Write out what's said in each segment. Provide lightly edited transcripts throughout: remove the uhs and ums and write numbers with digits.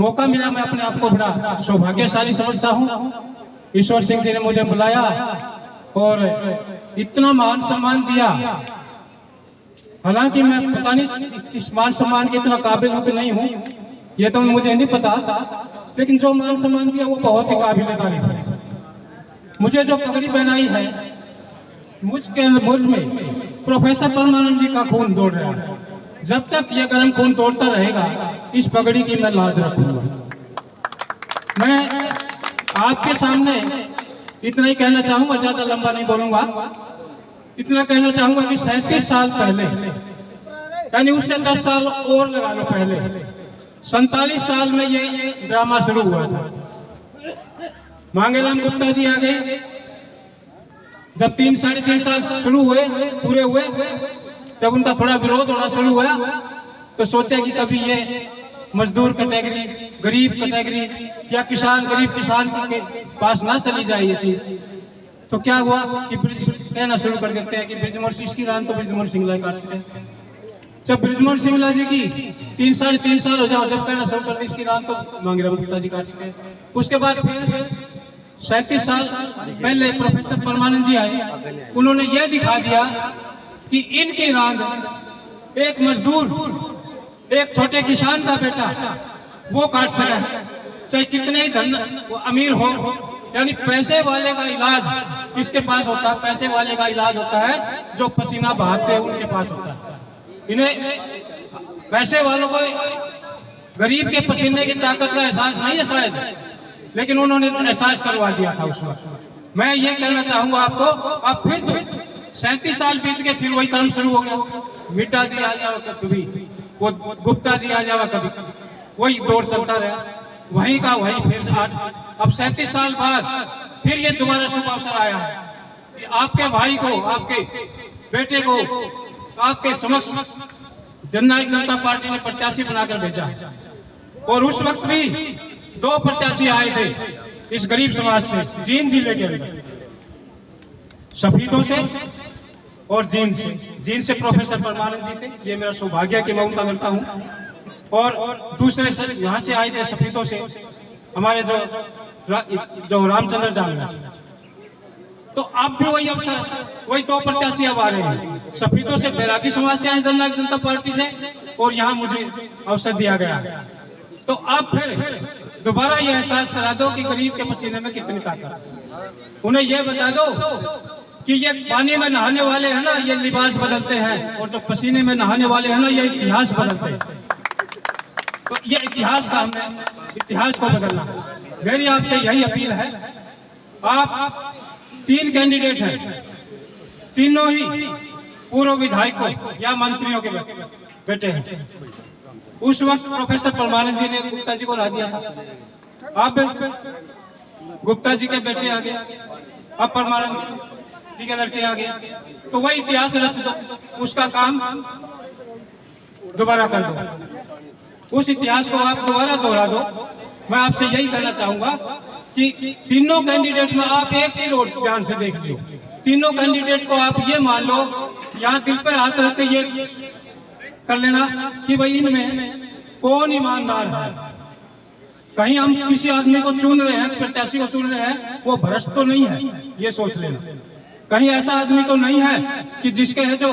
मौका मिला, मैं अपने आप को बड़ा सौभाग्यशाली समझता हूँ। ईश्वर सिंह जी ने मुझे बुलाया और इतना मान सम्मान दिया। हालांकि मैं पता नहीं इस मान सम्मान के इतना काबिल हूँ कि नहीं हूँ, ये तो मुझे नहीं पता, लेकिन जो मान सम्मान दिया वो बहुत ही काबिल तारीफ है। मुझे जो पगड़ी पहनाई है, मुझ में प्रोफेसर परमानंद जी का खून दौड़ रहा है। जब तक ये गर्म खून दौड़ता रहेगा, इस पगड़ी की मैं लाज रखूंगा। मैं आपके सामने इतना ही कहना चाहूंगा, ज्यादा लंबा नहीं बोलूंगा। इतना कहना चाहूंगा कि 37 साल पहले, यानी उससे 10 साल और लगा लो पहले, 47 साल में ये ड्रामा शुरू हुआ था। मांगेराम गुप्ता जी आ गए। जब 3-3.5 साल शुरू हुए, पूरे हुए, जब उनका थोड़ा विरोध होना शुरू हुआ तो सोचा कि कभी ये मजदूर कैटेगरी, गरीब कैटेगरी या किसान, गरीब किसान के पास ना चली जाए ये चीज। तो क्या हुआ कि कहना शुरू कर देते हैं कि बृजमोहन इसकी रान तो बृजमोहन सिंगला काट सके। जब बृजमोहन सिंगला जी की 3-3.5 साल हो जाओ, जब कहना शुरू कर दी इसकी रान तो मांगेराम गुप्ता जी काट सके। उसके बाद फिर 37 साल पहले प्रोफेसर परमानंद जी आए। उन्होंने यह दिखा दिया कि इनकी रांग एक मजदूर, एक छोटे किसान का बेटा वो काट सका, चाहे कितने ही धन वो अमीर हो। यानी पैसे वाले का इलाज किसके पास होता है? पैसे वाले का इलाज होता है जो पसीना बहाते हैं उनके पास होता है। इन्हें पैसे वालों को गरीब के पसीने की ताकत का एहसास नहीं है शायद, लेकिन उन्होंने तो एहसास करवा दिया था उस वक्त। मैं ये कहना चाहूंगा आपको, अब फिर तो 37 साल बीत के फिर वही कर्म शुरू हो गया। मिट्टा जी आ जाओ कभी, वो गुप्ता जी आ जाओ कभी, वही दौर चलता रहा, वहीं का वही। फिर अब 37 साल बाद फिर ये दोबारा शुभ अवसर आया है कि आपके भाई को, आपके बेटे को आपके समक्ष जननायक जनता पार्टी ने प्रत्याशी बनाकर भेजा है। और उस वक्त भी 2 प्रत्याशी आए थे इस गरीब समाज से, जींद जिले के अंदर, सफीदों से और जींद से। जींद से प्रोफेसर परमानंद जी थे, ये मेरा सौभाग्य है कि मैं उनका मिलता हूँ। और दूसरे से यहाँ से आए थे सफीदों से हमारे जो रामचंद्र जांगला। तो अब भी वही अवसर, वही 2 प्रत्याशी अब आ रहे हैं। सफीदों से बैरागी समाज से आए जननायक जनता पार्टी से, और यहाँ मुझे अवसर दिया गया। तो अब फिर दोबारा ये एहसास करा दो कि गरीब के पसीने में कितनी ताकत। उन्हें यह बता दो कि ये पानी में नहाने वाले हैं ना, ये लिबास बदलते हैं, और जो पसीने में नहाने वाले हैं ना, ये इतिहास बदलते हैं। तो ये इतिहास का हमने इतिहास को बदलना है। मेरी आपसे यही अपील है। आप 3 कैंडिडेट हैं, तीनों ही पूर्व विधायकों या मंत्रियों के बेटे हैं। उस वक्त प्रोफेसर परमानंद जी ने गुप्ता जी को हरा दिया था। अब गुप्ता जी के बेटे आ गए, अब परमानंद जी के लड़के आ गए। तो वही इतिहास रच दो, उसका काम दोबारा कर दो, उस इतिहास को आप दोबारा दोहरा दो। मैं आपसे यही कहना चाहूंगा कि तीनों कैंडिडेट में आप एक चीज और ध्यान से देख लो। तीनों कैंडिडेट को आप ये मान लो, यहाँ दिल पर हाथ रख के ये कर लेना कि भाई इनमें कौन ईमानदार है। कहीं हम किसी आदमी को चुन रहे हैं, प्रत्याशी को चुन रहे हैं, वो भ्रष्ट तो नहीं है, ये सोच लेना। कहीं ऐसा आदमी तो नहीं है कि जिसके है जो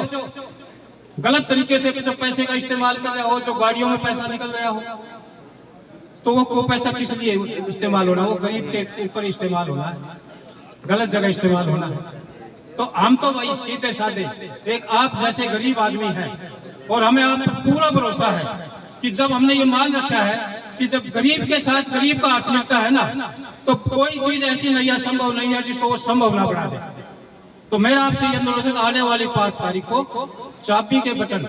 गलत तरीके से जो पैसे का इस्तेमाल कर रहा हो, जो गाड़ियों में पैसा निकल रहा हो, तो वो पैसा किस लिए इस्तेमाल होना? वो गरीब के ऊपर इस्तेमाल होना है, गलत जगह इस्तेमाल होना है। तो हम तो भाई सीधे साधे एक आप जैसे गरीब आदमी हैं, और हमें आप पर पूरा भरोसा है कि जब हमने ये मान रखा है कि जब गरीब के साथ गरीब का हाथ मिलता है ना, तो कोई चीज ऐसी नहीं है, संभव नहीं है जिसको वो संभव ना बना दे। तो मेरा आपसे ये अनुरोध है, आने वाली 5 तारीख को चाबी के बटन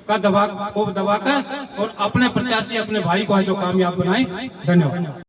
का दबाकर और अपने प्रत्याशी, अपने भाई को है जो कामयाब बनाए। धन्यवाद।